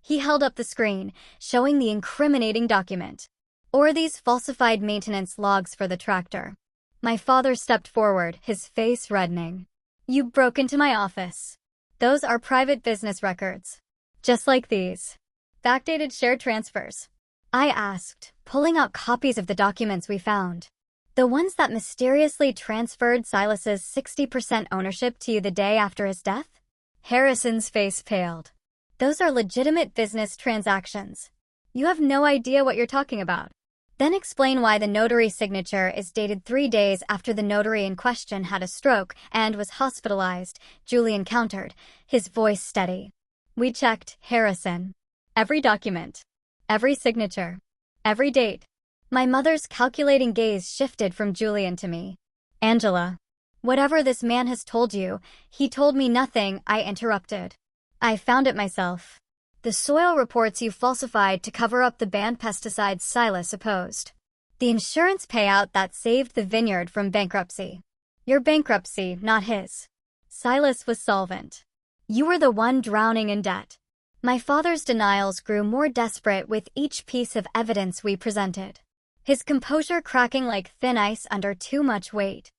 He held up the screen, showing the incriminating document. Or these falsified maintenance logs for the tractor. My father stepped forward, his face reddening. You broke into my office. Those are private business records. Just like these. Backdated share transfers. I asked, pulling out copies of the documents we found. The ones that mysteriously transferred Silas's 60% ownership to you the day after his death? Harrison's face paled. Those are legitimate business transactions. You have no idea what you're talking about. Then explain why the notary signature is dated 3 days after the notary in question had a stroke and was hospitalized, Julian countered, his voice steady. We checked, Harrison. Every document. Every signature. Every date. My mother's calculating gaze shifted from Julian to me. Angela. Whatever this man has told you, he told me nothing, I interrupted. I found it myself. The soil reports you falsified to cover up the banned pesticides Silas opposed. The insurance payout that saved the vineyard from bankruptcy. Your bankruptcy, not his. Silas was solvent. You were the one drowning in debt. My father's denials grew more desperate with each piece of evidence we presented. His composure cracking like thin ice under too much weight.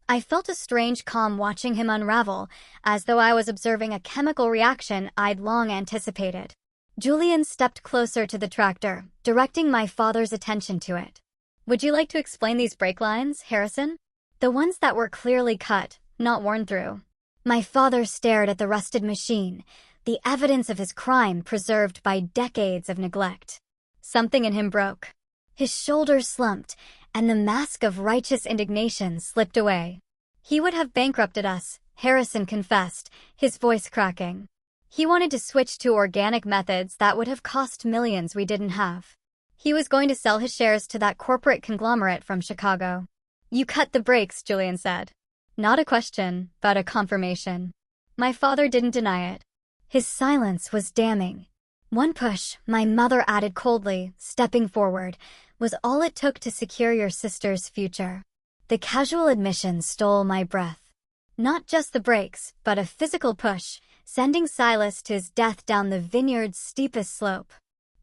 I felt a strange calm watching him unravel, as though I was observing a chemical reaction I'd long anticipated. Julian stepped closer to the tractor, directing my father's attention to it. Would you like to explain these brake lines, Harrison? The ones that were clearly cut, not worn through. My father stared at the rusted machine, the evidence of his crime preserved by decades of neglect. Something in him broke. His shoulders slumped, and the mask of righteous indignation slipped away. He would have bankrupted us, Harrison confessed, his voice cracking. He wanted to switch to organic methods that would have cost millions we didn't have. He was going to sell his shares to that corporate conglomerate from Chicago. You cut the brakes, Julian said. Not a question, but a confirmation. My father didn't deny it. His silence was damning. One push, my mother added coldly, stepping forward, was all it took to secure your sister's future. The casual admission stole my breath. Not just the brakes, but a physical push, sending Silas to his death down the vineyard's steepest slope.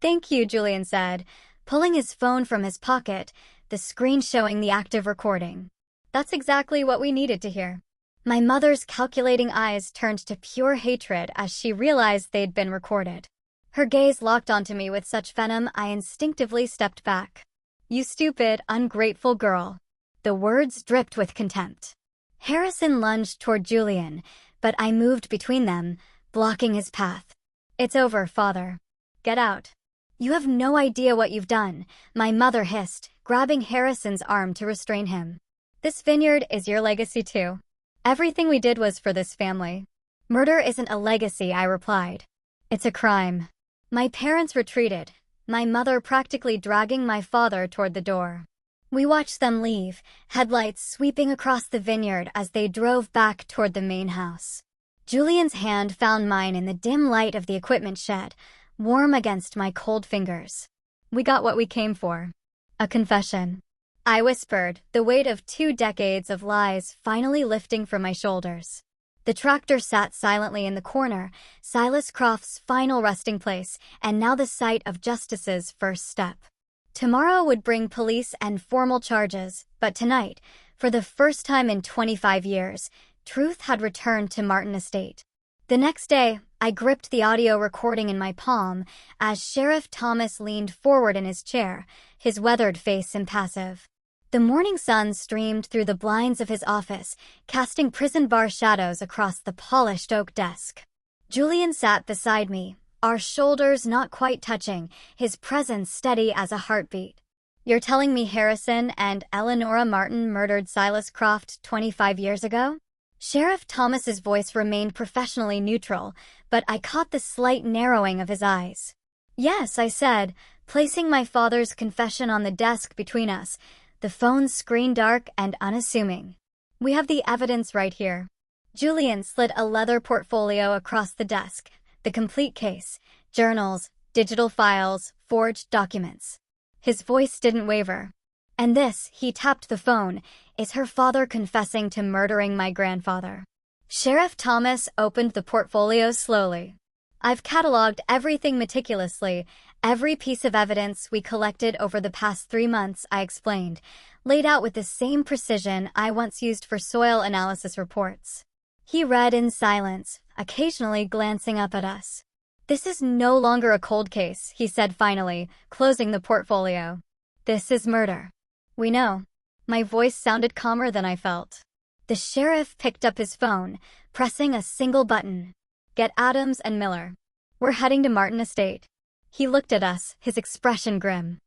Thank you, Julian said, pulling his phone from his pocket, the screen showing the active recording. That's exactly what we needed to hear. My mother's calculating eyes turned to pure hatred as she realized they'd been recorded. Her gaze locked onto me with such venom I instinctively stepped back. You stupid, ungrateful girl. The words dripped with contempt. Harrison lunged toward Julian, but I moved between them, blocking his path. It's over, father. Get out. You have no idea what you've done, my mother hissed, grabbing Harrison's arm to restrain him. This vineyard is your legacy too. Everything we did was for this family. Murder isn't a legacy, I replied. It's a crime. My parents retreated, my mother practically dragging my father toward the door. We watched them leave, headlights sweeping across the vineyard as they drove back toward the main house. Julian's hand found mine in the dim light of the equipment shed, warm against my cold fingers. We got what we came for. A confession. I whispered, the weight of 2 decades of lies finally lifting from my shoulders. The tractor sat silently in the corner, Silas Croft's final resting place, and now the site of justice's first step. Tomorrow would bring police and formal charges, but tonight, for the first time in 25 years, truth had returned to Martin Estate. The next day, I gripped the audio recording in my palm as Sheriff Thomas leaned forward in his chair, his weathered face impassive. The morning sun streamed through the blinds of his office, casting prison bar shadows across the polished oak desk. Julian sat beside me, our shoulders not quite touching, his presence steady as a heartbeat. You're telling me Harrison and Eleanora Martin murdered Silas Croft 25 years ago? Sheriff Thomas's voice remained professionally neutral, but I caught the slight narrowing of his eyes. Yes, I said, Placing my father's confession on the desk between us, the phone's screen dark and unassuming. We have the evidence right here. Julian slid a leather portfolio across the desk, the complete case, journals, digital files, forged documents. His voice didn't waver. And this, he tapped the phone, is her father confessing to murdering my grandfather. Sheriff Thomas opened the portfolio slowly. I've cataloged everything meticulously, every piece of evidence we collected over the past 3 months, I explained, laid out with the same precision I once used for soil analysis reports. He read in silence, occasionally glancing up at us. This is no longer a cold case, he said finally, closing the portfolio. This is murder. We know. My voice sounded calmer than I felt. The sheriff picked up his phone, pressing a single button. Get Adams and Miller. We're heading to Martin Estate. He looked at us, his expression grim.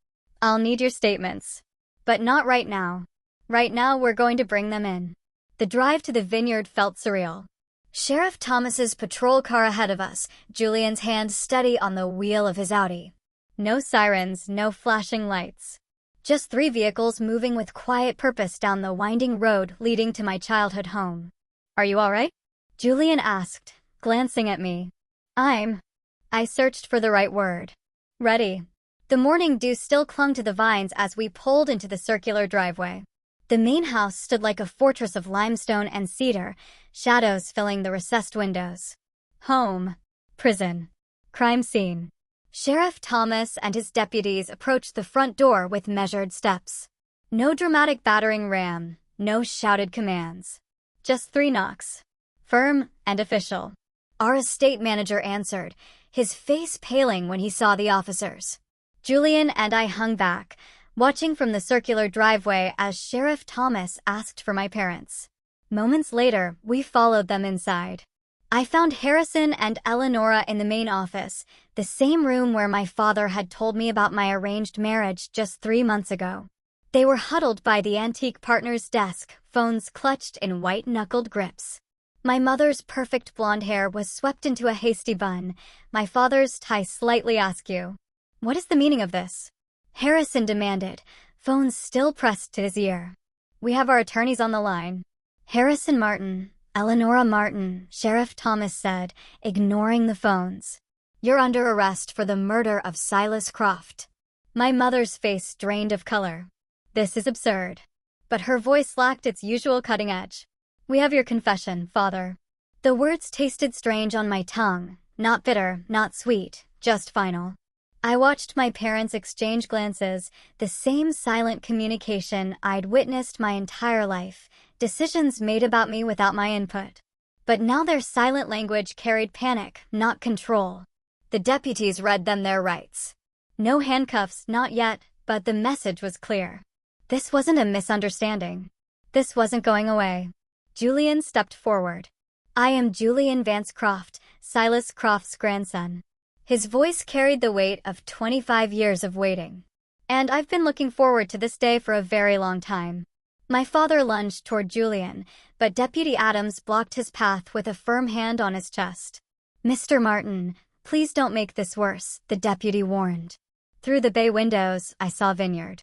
I'll need your statements. But not right now. Right now we're going to bring them in. The drive to the Vineyard felt surreal. Sheriff Thomas's patrol car ahead of us, Julian's hand steady on the wheel of his Audi. No sirens, no flashing lights. Just 3 vehicles moving with quiet purpose down the winding road leading to my childhood home. Are you all right? Julian asked, glancing at me. I searched for the right word. Ready. The morning dew still clung to the vines as we pulled into the circular driveway. The main house stood like a fortress of limestone and cedar, shadows filling the recessed windows. Home. Prison. Crime scene. Sheriff Thomas and his deputies approached the front door with measured steps. No dramatic battering ram, no shouted commands. Just 3 knocks. Firm and official. Our estate manager answered, his face paling when he saw the officers. Julian and I hung back, watching from the circular driveway as Sheriff Thomas asked for my parents. Moments later, we followed them inside. I found Harrison and Eleonora in the main office, the same room where my father had told me about my arranged marriage just 3 months ago. They were huddled by the antique partner's desk, phones clutched in white-knuckled grips. My mother's perfect blonde hair was swept into a hasty bun, my father's tie slightly askew. What is the meaning of this? Harrison demanded, phones still pressed to his ear. We have our attorneys on the line. Harrison Martin, Eleonora Martin, Sheriff Thomas said, ignoring the phones. You're under arrest for the murder of Silas Croft. My mother's face drained of color. This is absurd. But her voice lacked its usual cutting edge. We have your confession, Father. The words tasted strange on my tongue, not bitter, not sweet, just final. I watched my parents exchange glances, the same silent communication I'd witnessed my entire life, decisions made about me without my input. But now their silent language carried panic, not control. The deputies read them their rights. No handcuffs, not yet, but the message was clear. This wasn't a misunderstanding. This wasn't going away. Julian stepped forward. I am Julian Vance Croft, Silas Croft's grandson. His voice carried the weight of 25 years of waiting. And I've been looking forward to this day for a very long time. My father lunged toward Julian, but Deputy Adams blocked his path with a firm hand on his chest. Mr. Martin, please don't make this worse, the deputy warned. Through the bay windows, I saw Vineyard.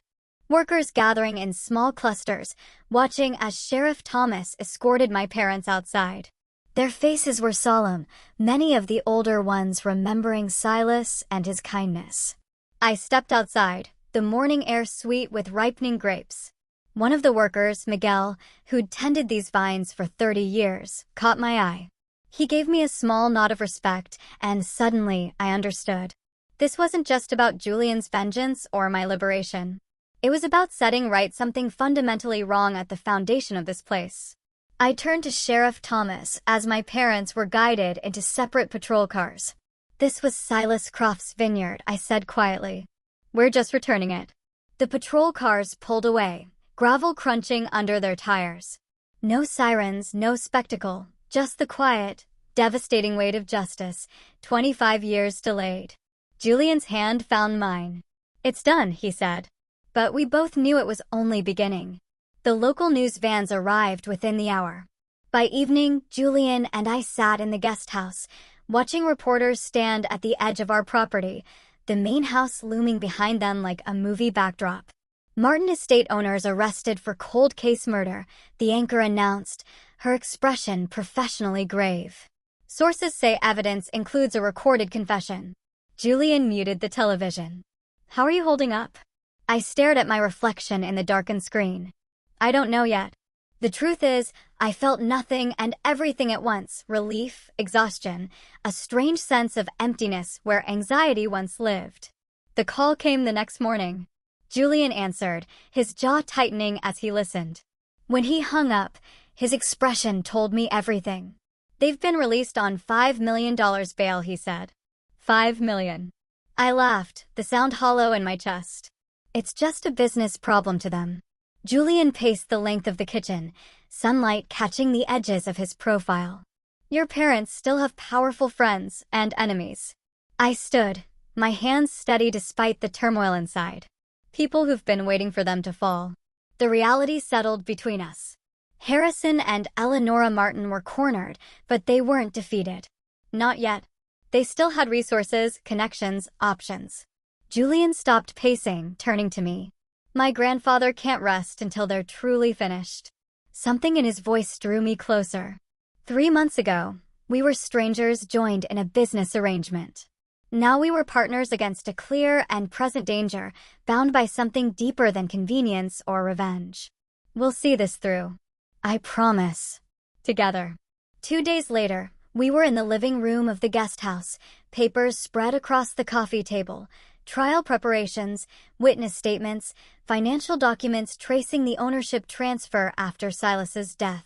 Workers gathering in small clusters, watching as Sheriff Thomas escorted my parents outside. Their faces were solemn, many of the older ones remembering Silas and his kindness. I stepped outside, the morning air sweet with ripening grapes. One of the workers, Miguel, who'd tended these vines for 30 years, caught my eye. He gave me a small nod of respect, and suddenly I understood. This wasn't just about Julian's vengeance or my liberation. It was about setting right something fundamentally wrong at the foundation of this place. I turned to Sheriff Thomas as my parents were guided into separate patrol cars. This was Silas Croft's vineyard, I said quietly. We're just returning it. The patrol cars pulled away, gravel crunching under their tires. No sirens, no spectacle, just the quiet, devastating weight of justice, 25 years delayed. Julian's hand found mine. It's done, he said. But we both knew it was only beginning. The local news vans arrived within the hour. By evening, Julian and I sat in the guest house, watching reporters stand at the edge of our property, the main house looming behind them like a movie backdrop. Martin estate owners arrested for cold case murder, the anchor announced, her expression professionally grave. Sources say evidence includes a recorded confession. Julian muted the television. How are you holding up? I stared at my reflection in the darkened screen. I don't know yet. The truth is, I felt nothing and everything at once, relief, exhaustion, a strange sense of emptiness where anxiety once lived. The call came the next morning. Julian answered, his jaw tightening as he listened. When he hung up, his expression told me everything. They've been released on $5 million bail, he said. $5 million. I laughed, the sound hollow in my chest. It's just a business problem to them. Julian paced the length of the kitchen, sunlight catching the edges of his profile. Your parents still have powerful friends and enemies. I stood, my hands steady despite the turmoil inside. People who've been waiting for them to fall. The reality settled between us. Harrison and Eleanora Martin were cornered, but they weren't defeated. Not yet. They still had resources, connections, options. Julian stopped pacing, turning to me. My grandfather can't rest until they're truly finished. Something in his voice drew me closer. 3 months ago, we were strangers joined in a business arrangement. Now we were partners against a clear and present danger, bound by something deeper than convenience or revenge. We'll see this through. I promise. Together. 2 days later, we were in the living room of the guest house, papers spread across the coffee table, trial preparations, witness statements, financial documents tracing the ownership transfer after Silas's death.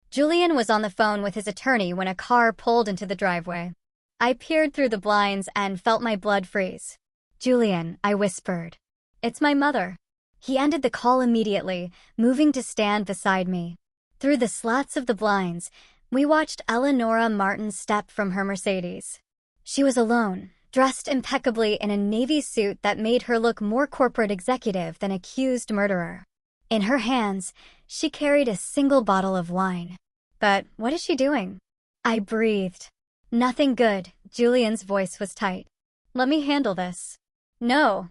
Julian was on the phone with his attorney when a car pulled into the driveway. I peered through the blinds and felt my blood freeze. Julian, I whispered. It's my mother. He ended the call immediately, moving to stand beside me. Through the slats of the blinds, we watched Eleanora Martin step from her Mercedes. She was alone, dressed impeccably in a navy suit that made her look more corporate executive than accused murderer. In her hands, she carried a single bottle of wine. But what is she doing? I breathed. Nothing good, Julian's voice was tight. Let me handle this. No.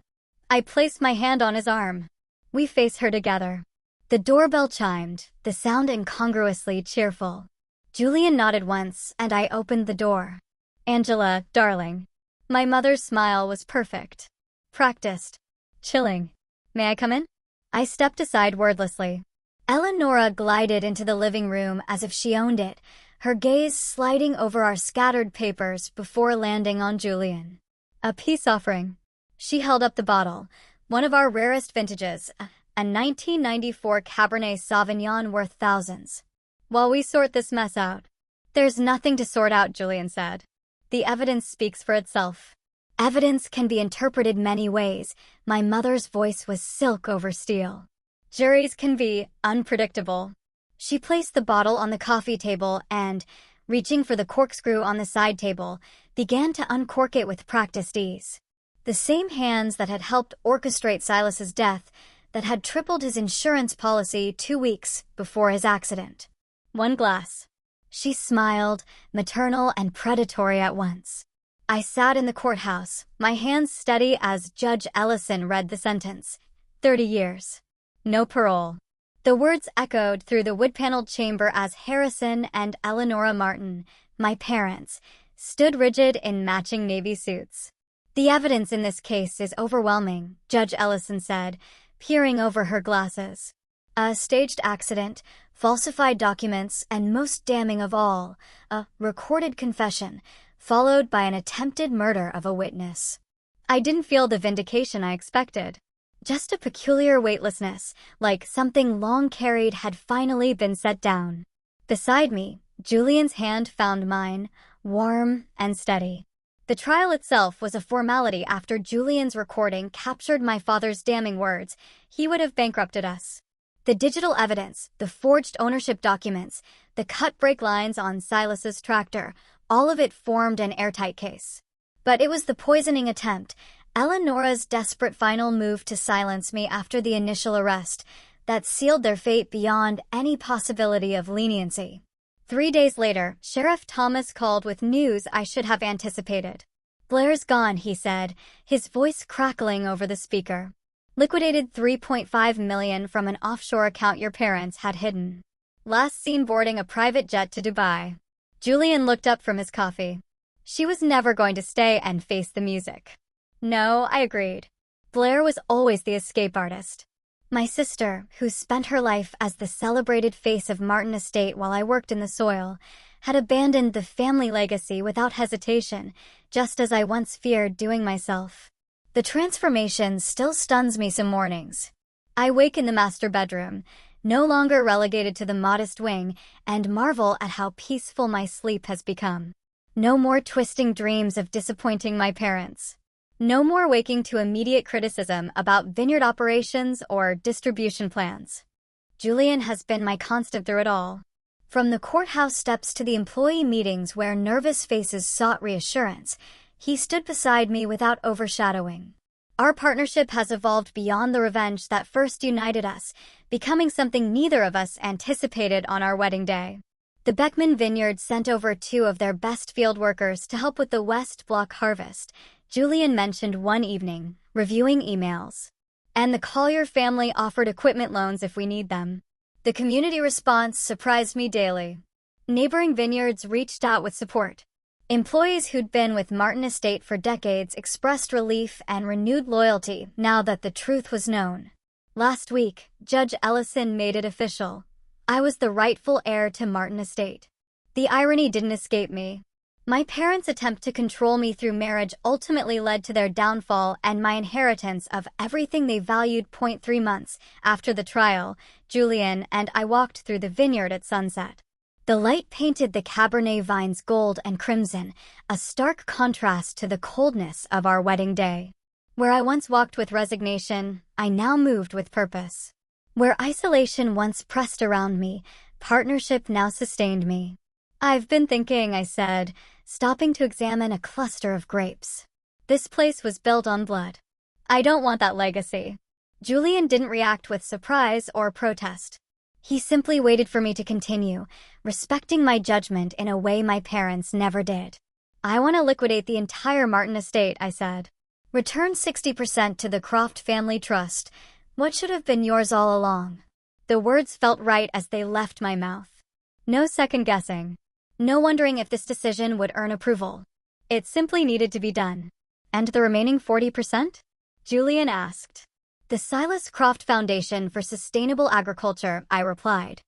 I placed my hand on his arm. We faced her together. The doorbell chimed, the sound incongruously cheerful. Julian nodded once, and I opened the door. Angela, darling. My mother's smile was perfect. Practiced. Chilling. May I come in? I stepped aside wordlessly. Eleanora glided into the living room as if she owned it, her gaze sliding over our scattered papers before landing on Julian. A peace offering. She held up the bottle, one of our rarest vintages, a 1994 Cabernet Sauvignon worth thousands. While we sort this mess out. There's nothing to sort out, Julian said. The evidence speaks for itself. Evidence can be interpreted many ways. My mother's voice was silk over steel. Juries can be unpredictable. She placed the bottle on the coffee table and, reaching for the corkscrew on the side table, began to uncork it with practiced ease. The same hands that had helped orchestrate Silas's death, that had tripled his insurance policy 2 weeks before his accident. 1 glass. She smiled, maternal and predatory at once. I sat in the courthouse, my hands steady as Judge Ellison read the sentence. 30 years. No parole. The words echoed through the wood-paneled chamber as Harrison and Eleanora Martin, my parents, stood rigid in matching navy suits. The evidence in this case is overwhelming, Judge Ellison said, peering over her glasses. A staged accident, falsified documents, and most damning of all, a recorded confession, followed by an attempted murder of a witness. I didn't feel the vindication I expected. Just a peculiar weightlessness, like something long carried had finally been set down. Beside me, Julian's hand found mine, warm and steady. The trial itself was a formality after Julian's recording captured my father's damning words. He would have bankrupted us. The digital evidence, the forged ownership documents, the cut brake lines on Silas's tractor, all of it formed an airtight case. But it was the poisoning attempt, Eleanora's desperate final move to silence me after the initial arrest, that sealed their fate beyond any possibility of leniency. 3 days later, Sheriff Thomas called with news I should have anticipated. Blair's gone, he said, his voice crackling over the speaker. Liquidated $3.5 million from an offshore account your parents had hidden. Last seen boarding a private jet to Dubai. Julian looked up from his coffee. She was never going to stay and face the music. No, I agreed. Blair was always the escape artist. My sister, who spent her life as the celebrated face of Martin Estate while I worked in the soil, had abandoned the family legacy without hesitation, just as I once feared doing myself. The transformation still stuns me some mornings. I wake in the master bedroom, no longer relegated to the modest wing, and marvel at how peaceful my sleep has become. No more twisting dreams of disappointing my parents. No more waking to immediate criticism about vineyard operations or distribution plans. Julian has been my constant through it all. From the courthouse steps to the employee meetings where nervous faces sought reassurance, he stood beside me without overshadowing. Our partnership has evolved beyond the revenge that first united us, becoming something neither of us anticipated on our wedding day. The Beckman Vineyard sent over 2 of their best field workers to help with the West Block harvest, Julian mentioned one evening, reviewing emails. And the Collier family offered equipment loans if we need them. The community response surprised me daily. Neighboring vineyards reached out with support. Employees who'd been with Martin Estate for decades expressed relief and renewed loyalty now that the truth was known. Last week, Judge Ellison made it official. I was the rightful heir to Martin Estate. The irony didn't escape me. My parents' attempt to control me through marriage ultimately led to their downfall and my inheritance of everything they valued. 3 months after the trial, Julian and I walked through the vineyard at sunset. The light painted the Cabernet vines gold and crimson, a stark contrast to the coldness of our wedding day. Where I once walked with resignation, I now moved with purpose. Where isolation once pressed around me, partnership now sustained me. I've been thinking, I said, stopping to examine a cluster of grapes. This place was built on blood. I don't want that legacy. Julian didn't react with surprise or protest. He simply waited for me to continue, respecting my judgment in a way my parents never did. I want to liquidate the entire Martin Estate, I said. Return 60% to the Croft family trust. What should have been yours all along? The words felt right as they left my mouth. No second guessing. No wondering if this decision would earn approval. It simply needed to be done. And the remaining 40%? Julian asked. The Silas Croft Foundation for Sustainable Agriculture, I replied.